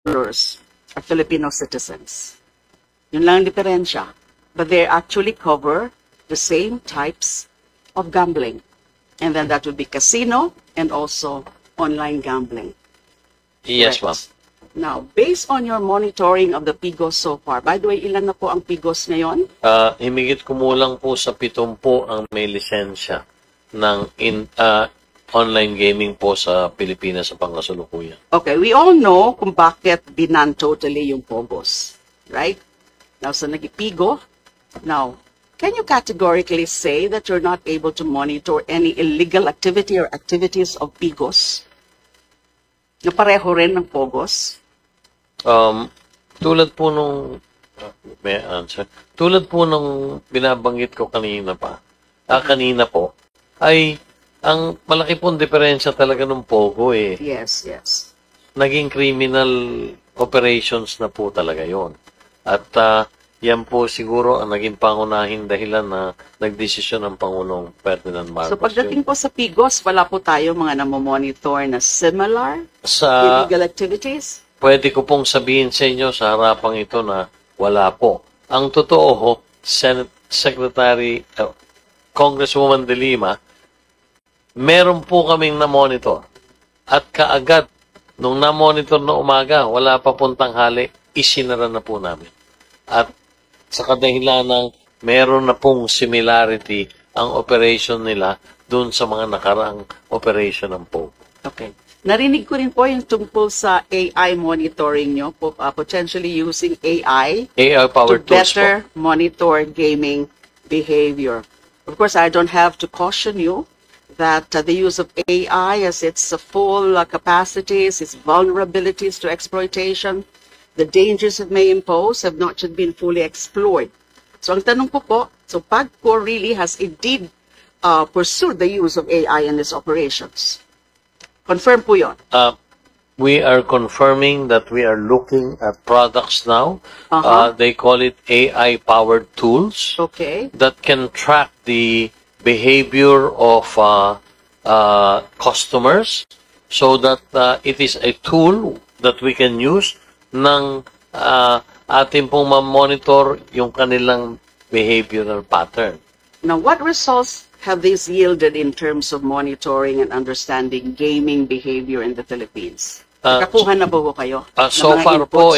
are Filipino citizens. Yun lang ang diferensya. But they actually cover the same types of gambling. And then that would be casino and also online gambling. Yes, ma'am. Now, based on your monitoring of the PIGOS so far, by the way, ilan na po ang PIGOS ngayon? Himigit kumulang po sa 70 ang may lisensya ng online gaming po sa Pilipinas sa pangkasalukuyan. Okay, we all know kung bakit binan totally yung POGOS, right? Now, sa nag-PIGO, now, can you categorically say that you're not able to monitor any illegal activity or activities of PIGOS? Na pareho rin ng POGOS? Tulad po nung may answer. Tulad po nung binabanggit ko kanina po ay ang malaki pong diferensya talaga ng POGO eh. Yes, yes. Naging criminal operations na po talaga yon. At yan po siguro ang naging pangunahing dahilan na nagdesisyon ng Pangulong Ferdinand Marcos. So pagdating po sa PIGOS, wala po tayo mga namomonitor na similar sa illegal activities? Pwede ko pong sabihin sa inyo sa harapang ito na wala po. Ang totoo ho, Senate Secretary, Congresswoman De Lima, meron po kaming na-monitor. At kaagad, nung na-monitor na umaga, wala pa pong tanghali, isinara na po namin. At sa kadahilan ng meron na pong similarity ang operation nila dun sa mga nakaraang operation ng POGO. Okay. Narinig ko rin po yung tungkol sa AI monitoring nyo, potentially using AI AI-powered to tools better monitor gaming behavior. Of course, I don't have to caution you that the use of AI as its full capacities, its vulnerabilities to exploitation, the dangers it may impose have not yet been fully explored. So ang tanong ko po, so PAGCOR really has indeed pursued the use of AI in its operations. Confirm po yun. We are confirming that we are looking at products now. They call it AI-powered tools. Okay. That can track the behavior of customers so that it is a tool that we can use ng ating pong ma-monitor yung kanilang behavioral pattern. Now, what results have these yielded in terms of monitoring and understanding gaming behavior in the Philippines? Nakakuha na po kayo? So far po,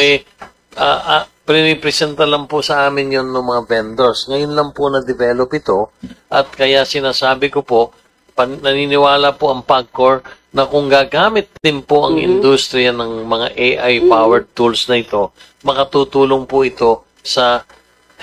pinipresenta lang po sa amin yun ng mga vendors. Ngayon lang po na-develop ito at kaya sinasabi ko po, naniniwala po ang PAGCOR na kung gagamit din po ang industriya ng mga AI-powered tools na ito, makatutulong po ito sa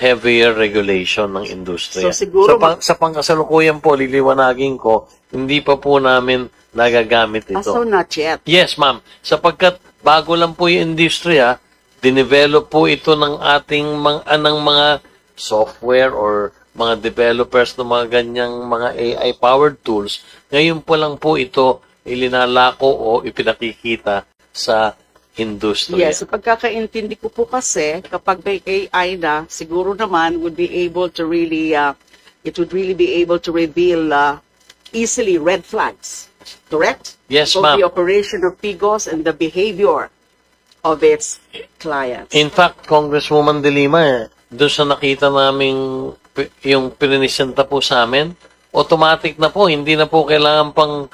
heavier regulation ng industriya. So, siguro sa pangkasalukuyan po, liliwanagin ko, hindi pa po namin nagagamit ito. So not yet? Yes, ma'am. Sapagkat bago lang po yung industriya, dinevelop po ito ng ating mga software or mga developers ng mga ganyang mga AI-powered tools. Ngayon po lang po ito ilinalako o ipinakikita sa industriya. Yes, sa pagkakaintindi ko po kasi, kapag may AI na, siguro naman would be able to really, it would really be able to reveal easily red flags. Correct? Yes, so ma'am. the operation of PIGOS and the behavior of its clients. In fact, Congresswoman De Lima, doon sa nakita namin yung pininisenta po sa amin, automatic na po, hindi na po kailangan pang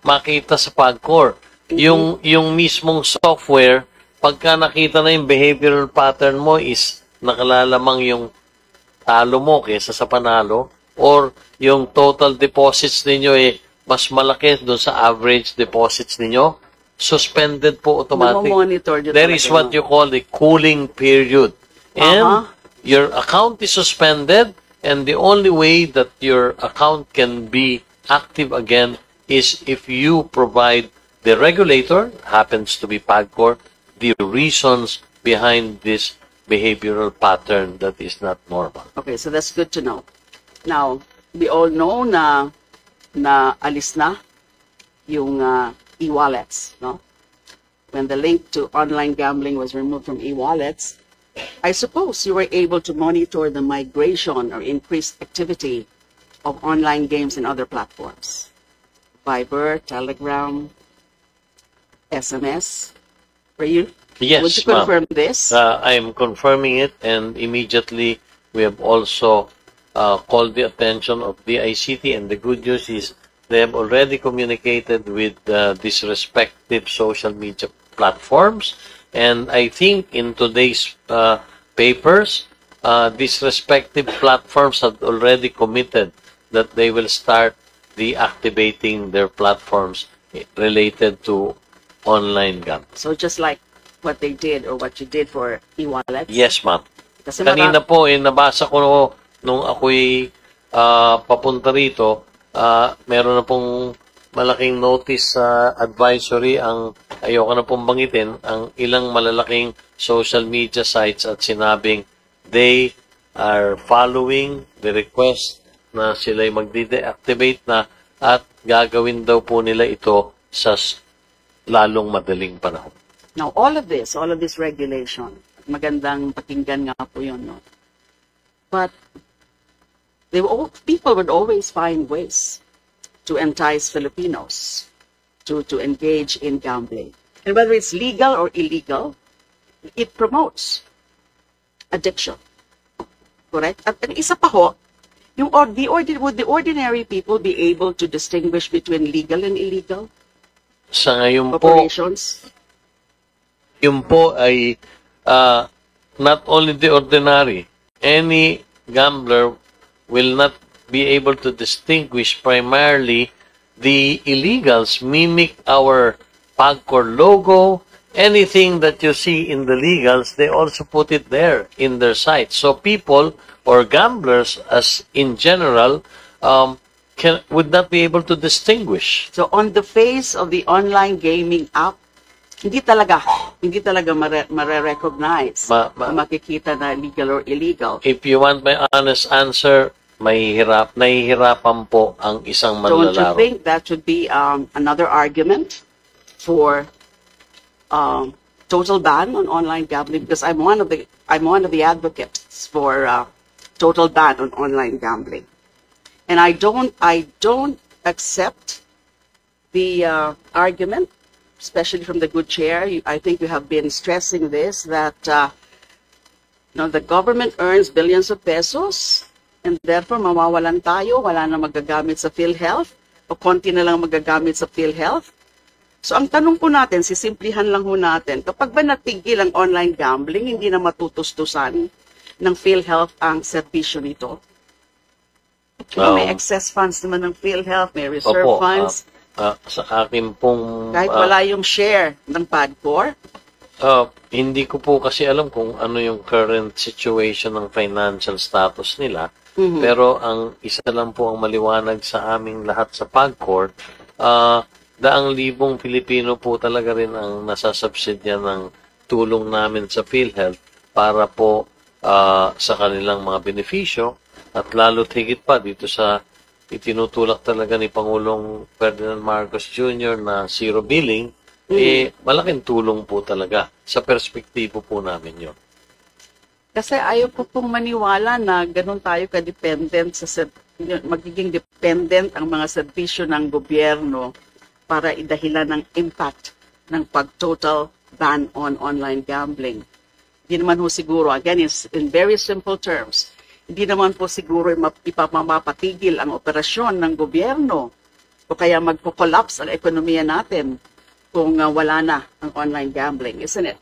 makita sa PAGCOR. Yung mismong software, pagka nakita na yung behavioral pattern mo is nakalalamang yung talo mo kaysa sa panalo or yung total deposits ninyo mas malaki doon sa average deposits ninyo, suspended po automatic. There is what you call the cooling period. And your account is suspended and the only way that your account can be active again is if you provide the regulator, happens to be PAGCOR, the reasons behind this behavioral pattern that is not normal. Okay, so that's good to know. Now, we all know na alis na yung e-wallets, no? When the link to online gambling was removed from e-wallets, I suppose you were able to monitor the migration or increased activity of online games and other platforms. Viber, Telegram, SMS. Were you Yes, Would you ma'am. confirm this? I am confirming it, and immediately we have also called the attention of the ICT, and the good news is they have already communicated with these respective social media platforms, and I think in today's papers, these respective platforms have already committed that they will start deactivating their platforms related to online gambling. So just like what they did or what you did for e-wallets? Yes, ma'am. Kasi Kanina po, nabasa ko nung ako'y papunta rito, meron na pong malaking notice sa advisory ang, ayoko na pong bangitin, ang ilang malalaking social media sites at sinabing they are following the request na sila'y magde-deactivate na at gagawin daw po nila ito sa lalong madaling panahon. Now, all of this regulation, magandang pakinggan nga po yun, no? But people would always find ways to entice Filipinos to engage in gambling. And whether it's legal or illegal, it promotes addiction. Correct? At isa pa ho, would the ordinary people be able to distinguish between legal and illegal Sa ngayon po, operations? yun po ay not only the ordinary, any gambler will not be able to distinguish. Primarily the illegals mimic our PAGCOR logo. Anything that you see in the legals, they also put it there in their site. So people or gamblers as in general would not be able to distinguish. So on the face of the online gaming app, hindi talaga mare-recognize makikita na legal or illegal. If you want my honest answer, nahihirapan po ang isang manlalaro. Don't you think that should be another argument for total ban on online gambling? Because I'm one of the advocates for total ban on online gambling, and I don't accept the argument, especially from the good chair. I think you have been stressing this, that the government earns billions of pesos and therefore mawawalan tayo, wala na magagamit sa PhilHealth o konti na lang magagamit sa PhilHealth. So ang tanong po natin, sisimplihan lang ho natin, kapag ba natigil ang online gambling, hindi na matutustusan ng PhilHealth ang serbisyo nito? May excess funds naman ng PhilHealth, may reserve funds. Sa akin pong... Kahit wala yung share ng PAGCOR? Hindi ko po kasi alam kung ano yung current situation ng financial status nila. Pero ang isa lang po ang maliwanag sa aming lahat sa PAGCOR, daang libong Pilipino po talaga rin ang nasasubsidya ng tulong namin sa PhilHealth para po sa kanilang mga benepisyo at lalo't higit pa dito sa itinutulak talaga ni Pangulong Ferdinand Marcos Jr. na zero billing, malaking tulong po talaga sa perspektibo po namin yun. Kasi ayaw ko pong maniwala na ganun tayo ka-dependent magiging dependent ang mga serbisyo ng gobyerno para idahilan ng impact ng pag-total ban on online gambling. Hindi naman ho siguro, again, in very simple terms, hindi naman po siguro ipamapatigil ang operasyon ng gobyerno o kaya magpo-collapse ang ekonomiya natin kung wala na ang online gambling, isn't it?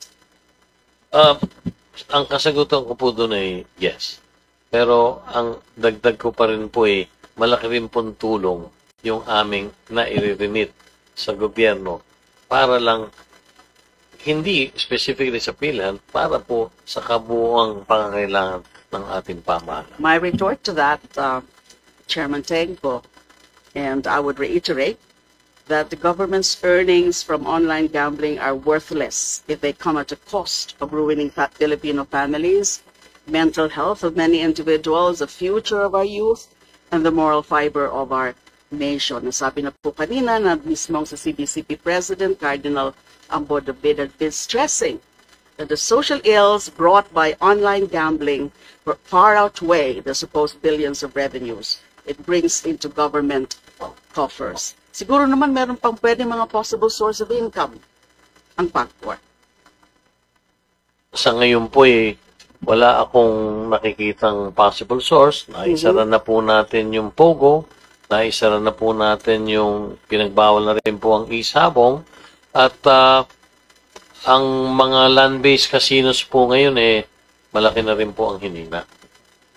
Ang kasagutan ko po doon ay yes. Pero ang dagdag ko pa rin po ay malaki rin pong tulong yung aming nairiremit sa gobyerno para lang hindi specifically sa PhilHealth, para po sa kabuuang pangangailangan ng ating pamahalaan. My retort to that, Chairman Tengco, and I would reiterate that the government's earnings from online gambling are worthless if they come at a cost of ruining Filipino families, mental health of many individuals, the future of our youth, and the moral fiber of our nation. Nasabi na po kanina na mismong sa CBCP President, Cardinal Ambo David, is stressing that the social ills brought by online gambling far outweigh the supposed billions of revenues it brings into government coffers. Siguro naman meron pang pwede mga possible source of income ang PAGCOR. sa ngayon po wala akong nakikitang possible source. Naisara na po natin yung Pogo, naisara na po natin yung pinagbawal na rin po ang e-sabong, at ang mga land-based casinos po ngayon malaki na rin po ang hinina.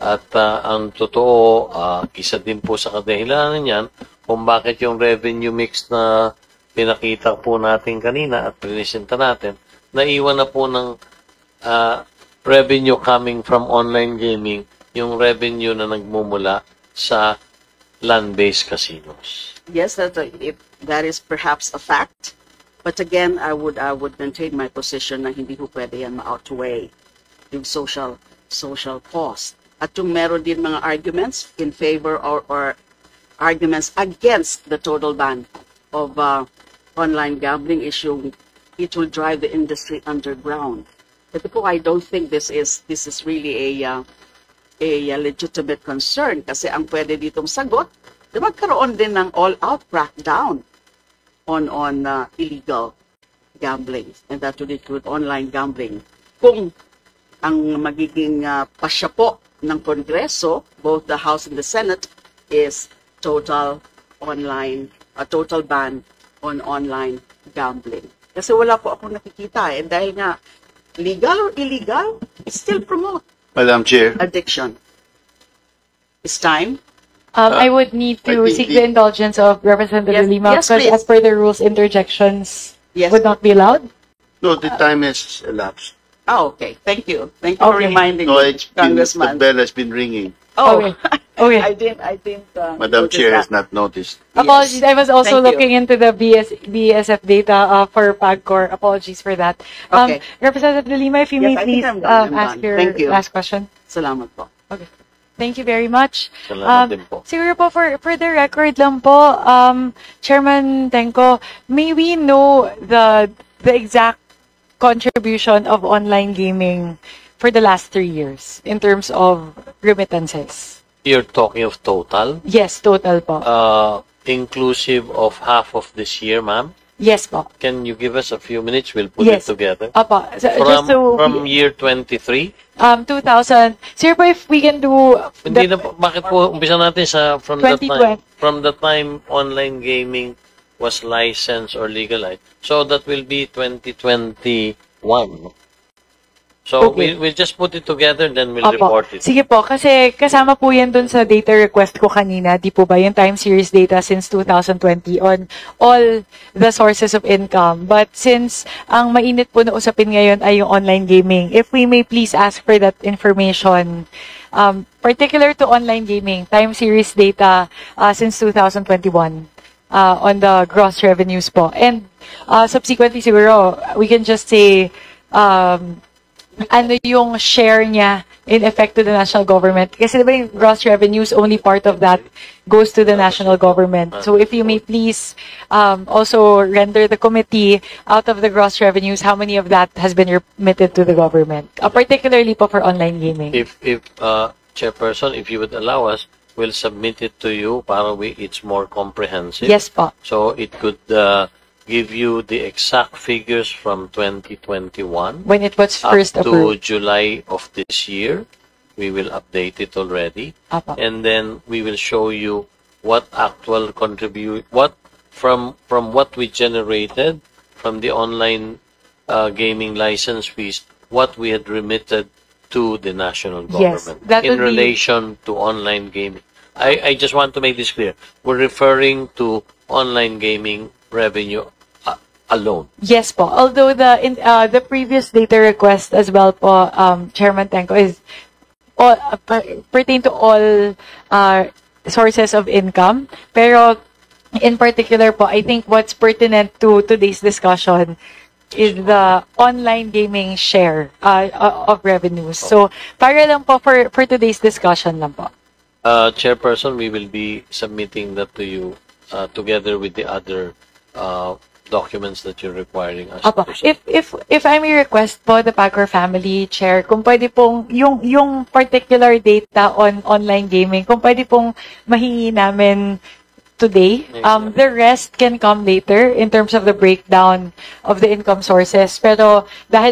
At ang totoo, isa din po sa kadahilanan niyan kung bakit yung revenue mix na pinakita po natin kanina at prinisenta natin, naiwan na po ng revenue coming from online gaming, yung revenue na nagmumula sa land-based casinos. Yes, that is perhaps a fact. But again, I would maintain my position na hindi ho pwede yan ma-outweigh yung social cost. At yung meron din mga arguments in favor or arguments against the total ban of online gambling issue, it will drive the industry underground. But po, I don't think this is really a legitimate concern kasi ang pwede ditong sagot, magkaroon din ng all-out crackdown on illegal gambling, and that would include online gambling. Kung ang magiging pasya po ng Kongreso, both the House and the Senate, is total ban on online gambling. Kasi wala po akong nakikita dahil nga legal or illegal, it still promote Madam Chair. addiction. It's time. I would need to seek the indulgence of Representative Lima yes, because please. as per the rules, interjections Yes. would not be allowed. No, the time has elapsed. Oh, okay. Thank you. Thank you for Okay. reminding No, me, it's been, the Congressman. bell has been ringing. Oh, Okay. Okay. I didn't. Madam notice Chair that. has not noticed. Apologies. I was also Thank you. looking into the BSF data for PAGCOR. Apologies for that. Okay. Representative Lima, if you Yes, may I think please I'm done. I'm ask done. your Thank you. last question. Salamat po. Okay. Thank you very much. Salamat din po. Siguro po for the record lang po, Chairman Tenko, may we know the exact contribution of online gaming for the last 3 years in terms of remittances? You're talking of total, Yes, total po. inclusive of half of this year, ma'am? Yes po. Can you give us a few minutes? We'll put Yes. it together. Apo. So, just to, From year 23? 2000. Sir po, if we can do Hindi na po, bakit po, umpisa natin sa from the 2020. time online gaming was licensed or legalized. So that will be 2021. So Okay. we'll just put it together, then we'll Opo. report it. Sige po, kasi kasama po yan dun sa data request ko kanina, di po ba, yung time series data since 2020 on all the sources of income. But since ang mainit po na usapin ngayon ay yung online gaming, if we may please ask for that information, particular to online gaming, time series data since 2021 on the gross revenues po. And subsequently siguro, we can just say, ano yung share niya in effect to the national government. Kasi diba yung gross revenues, only part of that goes to the national government. So if you may please also render the committee out of the gross revenues, how many of that has been remitted to the government? Particularly po for online gaming. If Chairperson, if you would allow us, we'll submit it to you para it's more comprehensive. Yes po. So it could give you the exact figures from 2021 When it was up first to approved. July of this year. We will update it already. Apo. And then we will show you what actual from what we generated from the online gaming license fees, what we had remitted to the national Yes, government that in would be- relation to online gaming. I just want to make this clear. We're referring to online gaming revenue alone. Yes po. Although the previous data request as well po, Chairman Tenko, is all, pertain to all sources of income. Pero in particular po, I think what's pertinent to today's discussion is the online gaming share of revenues. So, para lang po for today's discussion lang po. Chairperson, we will be submitting that to you together with the other documents that you're requiring us Apo. to submit. If I may request po the Pacor family chair, kung pwede pong yung particular data on online gaming, kung pwede pong mahingi namin today. The rest can come later in terms of the breakdown of the income sources. Pero dahil po